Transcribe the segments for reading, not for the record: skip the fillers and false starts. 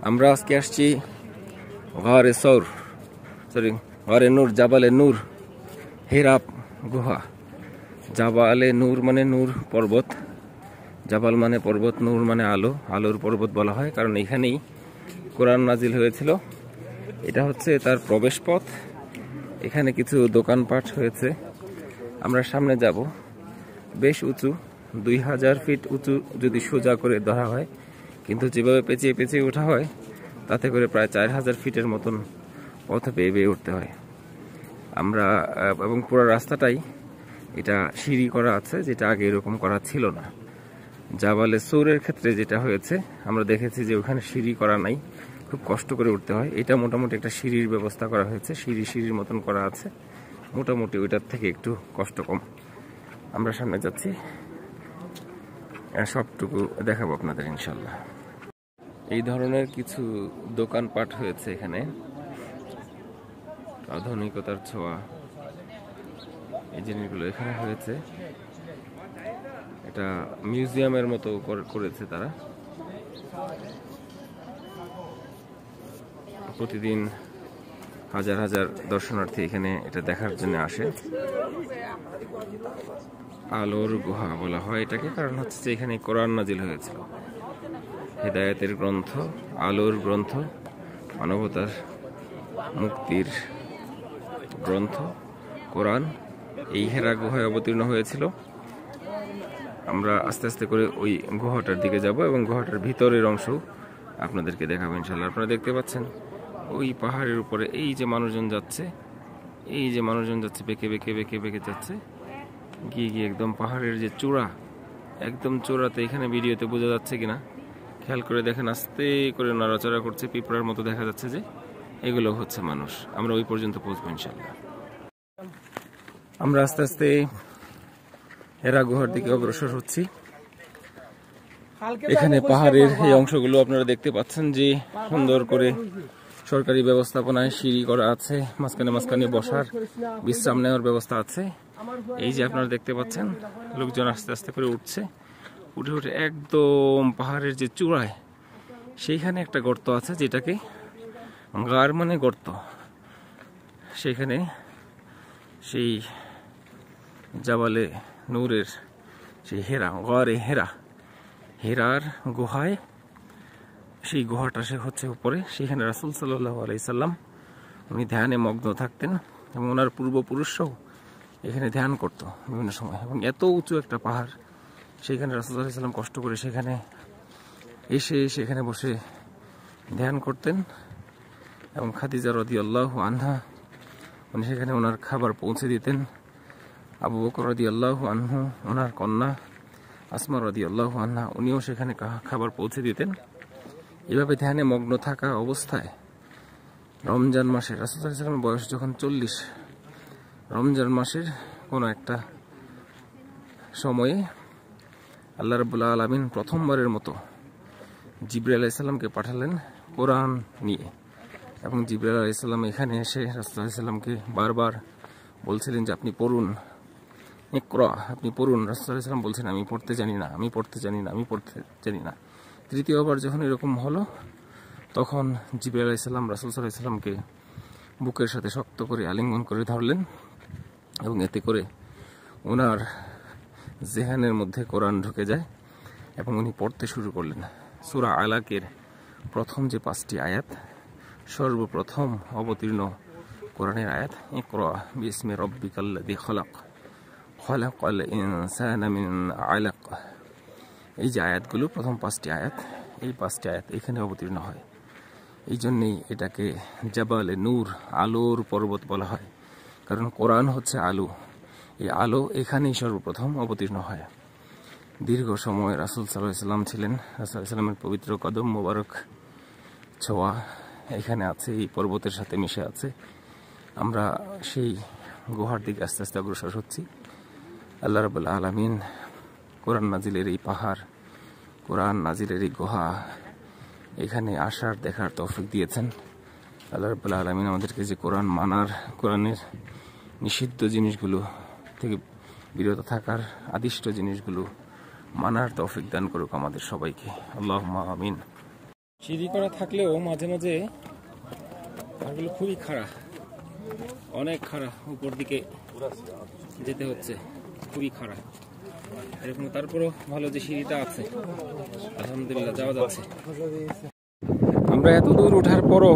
আমরা আজকে আসছি গারে সৌর সরি গারে নূর, জাবালে নূর, হেরা গুহা। জাবালে নূর মানে নূর পর্বত, জাবাল মানে পর্বত, নূর মানে আলো, আলোর পর্বত বলা হয় কারণ এখানেই কোরআন নাজিল হয়েছিল। এটা হচ্ছে তার প্রবেশ পথ। এখানে কিছু দোকানপাট হয়েছে। আমরা সামনে যাব। বেশ উঁচু, 2000 ফিট উঁচু যদি সোজা করে ধরা হয়, কিন্তু যেভাবে পেঁচিয়ে পেঁচিয়ে ওঠা হয় তাতে করে প্রায় 4000 ফিটের মতন পথ বেয়ে বেয়ে উঠতে হয়। আমরা এবং পুরো রাস্তাটাই এটা সিঁড়ি করা আছে, যেটা আগে এরকম করা ছিল না। জাবালে সৌরের ক্ষেত্রে যেটা হয়েছে, আমরা দেখেছি যে ওখানে সিঁড়ি করা নাই, খুব কষ্ট করে উঠতে হয়। এটা মোটামুটি একটা সিঁড়ির ব্যবস্থা করা হয়েছে, সিঁড়ির মতন করা আছে, মোটামুটি ওইটার থেকে একটু কষ্ট কম। আমরা সামনে যাচ্ছি, সবটুকু দেখাবো আপনাদের ইনশাল্লাহ। এই ধরনের কিছু দোকানপাট হয়েছে এখানে, আধুনিকতার ছোঁয়া এই জিনিসগুলো এখানে হয়েছে। এটা মিউজিয়ামের মতো করেছে তারা। প্রতিদিন হাজার হাজার দর্শনার্থী এখানে এটা দেখার জন্য আসে। আলোর গুহা বলা হয় এটাকে, কারণ হচ্ছে যে এখানে কোরআন নাজিল হয়েছিল। হেদায়েতের গ্রন্থ, আলোর গ্রন্থ, মানবতার মুক্তির গ্রন্থ কোরআন এই হেরা গুহায় অবতীর্ণ হয়েছিল। আমরা আস্তে আস্তে করে ওই গুহাটার দিকে যাব এবং গুহাটার ভিতরের অংশ আপনাদেরকে দেখাবো ইনশাল্লাহ। আপনারা দেখতে পাচ্ছেন ওই পাহাড়ের উপরে এই যে মানুষজন যাচ্ছে, বেঁকে বেঁকে বেঁকে বেঁকে যাচ্ছে, গিয়ে গিয়ে একদম পাহাড়ের যে চূড়া, একদম চূড়াতে। এখানে ভিডিওতে বোঝা যাচ্ছে কিনা খেয়াল করে দেখেন, আস্তে করে নড়াচড়া করছে, পিঁপড়ার মতো দেখা যাচ্ছে যে এগুলো হচ্ছে মানুষ। আমরা ওই পর্যন্ত পৌঁছবো ইনশাল্লাহ। আমরা আস্তে আস্তে হেরা গুহার দিকে অগ্রসর হচ্ছি। এখানে পাহাড়ের এই অংশগুলো আপনারা দেখতে পাচ্ছেন যে সুন্দর করে সরকারি ব্যবস্থাপনায় সিঁড়ি করা আছে, মাঝখানে মাঝখানে বসার বিশ্রাম নেওয়ার ব্যবস্থা আছে। এই যে আপনারা দেখতে পাচ্ছেন লোকজন আস্তে আস্তে করে উঠছে, উঠে উঠে একদম পাহাড়ের যে চূড়ায় সেইখানে একটা গর্ত আছে, যেটাকে গার মানে গর্ত। সেখানে সেই জাবালে নূরের সেই হেরা, গারে হেরা, হেরার গুহায়, সেই গুহাটা সে হচ্ছে উপরে। সেখানে রাসূল সাল্লাল্লাহু আলাইহি সাল্লাম উনি ধ্যানে মগ্ন থাকতেন এবং ওনার পূর্বপুরুষরাও এখানে ধ্যান করত বিভিন্ন সময়। এবং এত উঁচু একটা পাহাড়, সেখানে রাসূল সাল্লাল্লাহু আলাইহি সাল্লাম কষ্ট করে সেখানে এসে সেখানে বসে ধ্যান করতেন। এবং খাদিজা রাদিয়াল্লাহু আনহা উনি সেখানে ওনার খাবার পৌঁছে দিতেন। আবু বকর রাদিয়াল্লাহু আনহু ওনার কন্যা আসমা রাদিয়াল্লাহু আনহা উনিও সেখানে খাবার পৌঁছে দিতেন। এভাবে ধ্যানে মগ্ন থাকা অবস্থায় রমজান মাসে রাসূল সাল্লাল্লাহু আলাইহি ওয়াসাল্লামের বয়স যখন 40, রমজান মাসের কোনো একটা সময়ে আল্লাহ রাব্বুল আলামিন প্রথমবারের মতো জিবরাইল আলাইহিস সালামকে পাঠালেন কোরআন নিয়ে। এবং জিবরাইল আলাইহিস সালাম এখানে এসে রাসূল সাল্লাল্লাহু আলাইহি ওয়াসাল্লামকে বারবার বলছিলেন যে আপনি পড়ুন, ইকরা, আপনি পড়ুন। রাসূল সাল্লাল্লাহু আলাইহি ওয়াসাল্লাম বলছেন আমি পড়তে জানি না, আমি পড়তে জানি না, আমি পড়তে জানি না। তৃতীয়বার যখন এরকম হলো, তখন জিবরাইল আলাইহিস সালাম রাসূল সাল্লাল্লাহু আলাইহি ওয়াসাল্লামকে বুকের সাথে শক্ত করে আলিঙ্গন করে ধরলেন এবং এতে করে ওনার জেহানের মধ্যে কোরআন ঢুকে যায় এবং উনি পড়তে শুরু করলেন। সূরা আলাকের প্রথম যে 5টি আয়াত, সর্বপ্রথম অবতীর্ণ কোরআনের আয়াত, ইকরা বিসমি রাব্বিকাল্লাযী খলাক, খলাকাল ইনসানা মিন আলাক। এই যে আয়াতগুলো, প্রথম 5টি আয়াত, এই 5টি আয়াত এখানে অবতীর্ণ হয়। এই জন্যেই এটাকে জাবালে নূর, আলোর পর্বত বলা হয়, কারণ কোরআন হচ্ছে আলো। এই আলো এখানেই সর্বপ্রথম অবতীর্ণ হয়। দীর্ঘ সময় রাসূল সাল্লাল্লাহু আলাইহি ওয়াসাল্লাম ছিলেন। রাসূল সাল্লাল্লাহু আলাইহি ওয়াসাল্লামের পবিত্র কদম মোবারক ছোঁয়া এখানে আছে, এই পর্বতের সাথে মিশে আছে। আমরা সেই গুহার দিকে আস্তে আস্তে অগ্রসর হচ্ছি। আল্লাহ রাব্বুল আলামিন কোরআন নাজিলের এই পাহাড়, কোরআন নাজিলের এই গুহা, এখানে আসার দেখার তৌফিক দিয়েছেন। আল্লাহ রাব্বুল আলামিন আমাদেরকে যে কোরআন মানার, কোরআনের নিষিদ্ধ জিনিসগুলো থেকে বিরত থাকার, আদিষ্ট জিনিসগুলো মানার তৌফিক দান করুক আমাদের সবাইকে। আল্লাহুম্মা আমিন। সিঁড়ি করা থাকলেও মাঝে মাঝে পাহাড়গুলো খুবই খাড়া, অনেক খাড়া, উপর দিকে যেতে হচ্ছে, খুবই খাড়া। এরকম তারপরও ভালো যে সিঁড়িটা আছে, আলহামদুলিল্লাহ যাওয়া যাচ্ছে। আমরা এত দূর ওঠার পরও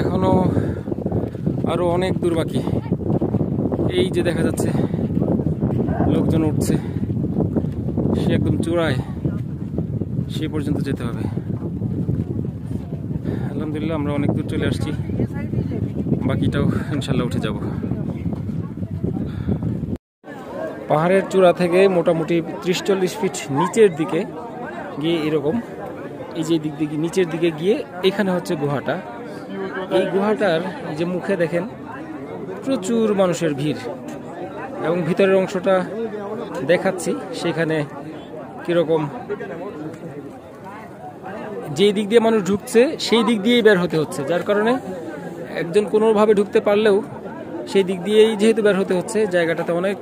এখনো আরো অনেক দূর বাকি। এই যে দেখা যাচ্ছে লোকজন উঠছে, সে একদম চূড়ায়, সে পর্যন্ত যেতে হবে। আলহামদুলিল্লাহ আমরা অনেক দূর চলে আসছি, বাকিটাও ইনশাল্লাহ উঠে যাব। পাহাড়ের চূড়া থেকে মোটামুটি 30-40 ফিট নিচের দিকে গিয়ে এরকম, এই যে দিক দিকে নিচের দিকে গিয়ে এখানে হচ্ছে গুহাটা। এই গুহাটার যে মুখে দেখেন প্রচুর মানুষের ভিড়, এবং ভিতরের অংশটা দেখাচ্ছি সেখানে কিরকম, যে দিক দিয়ে মানুষ ঢুকছে সেই দিক দিয়েই বের হতে হচ্ছে, যার কারণে একজন কোনোভাবে ঢুকতে পারলেও সেই দিক দিয়েই যেহেতু বের হতে হচ্ছে, জায়গাটাতে অনেক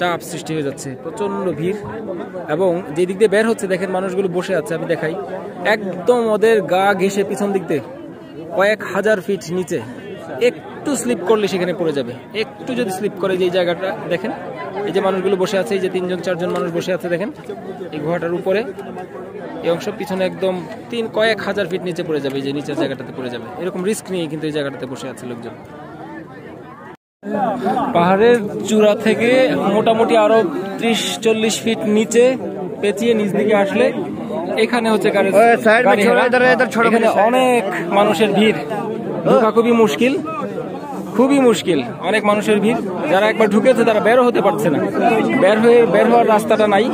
চাপ সৃষ্টি হয়ে যাচ্ছে, প্রচন্ড ভিড়। এবং যে দিক দিয়ে বের হচ্ছে দেখেন মানুষগুলো বসে আছে, আমি দেখাই, একদম ওদের গা ঘেঁষে পিছন দিক দিয়ে কয়েক হাজার ফিট নিচে, একটু স্লিপ করলে সেখানে পড়ে যাবে। একটু যদি স্লিপ করে, যে জায়গাটা দেখেন, এই যে মানুষগুলো বসে আছে, এই যে 3-4 মানুষ বসে আছে দেখেন এই গুহাটার উপরে, এই অংশ পিছনে একদম কয়েক হাজার ফিট নিচে পড়ে যাবে, এই যে নিচের জায়গাটাতে পড়ে যাবে। এরকম রিস্ক নিয়ে কিন্তু এই জায়গাটাতে বসে আছে লোকজন। পাহাড়ের চূড়া থেকে মোটামুটি আরো 30-40 ফিট নিচে পেঁচিয়ে নিচ দিকে আসলে এখানে হচ্ছে এখানে অনেক মানুষের ভিড়, ঢোকা খুবই মুশকিল, খুবই মুশকিল, অনেক মানুষের ভিড়। যারা একবার ঢুকেছে তারা বেরো হতে পারছে না, বের হওয়ার রাস্তাটা নাই।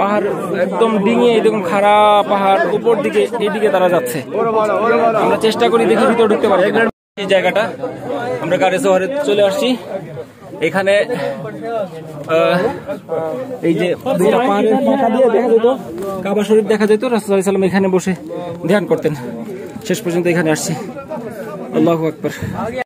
পাহাড় একদম ডিঙিয়ে এরকম খারাপ পাহাড়, উপর দিকে এইদিকে তারা যাচ্ছে। আমরা চেষ্টা করি দেখি ভিতরে ঢুকতে পারি। এই জায়গাটা আমরা গাড়ি শহরে চলে আসছি, এখানে এই যে পাহাড়ের ফাঁকা দিয়ে দেখা যেত কাবা শরীফ দেখা যেত, রাসূলুল্লাহ সাল্লাল্লাহু আলাইহি ওয়াসাল্লাম এখানে বসে ধ্যান করতেন। শেষ পর্যন্ত এখানে আসছি। আল্লাহু আকবার।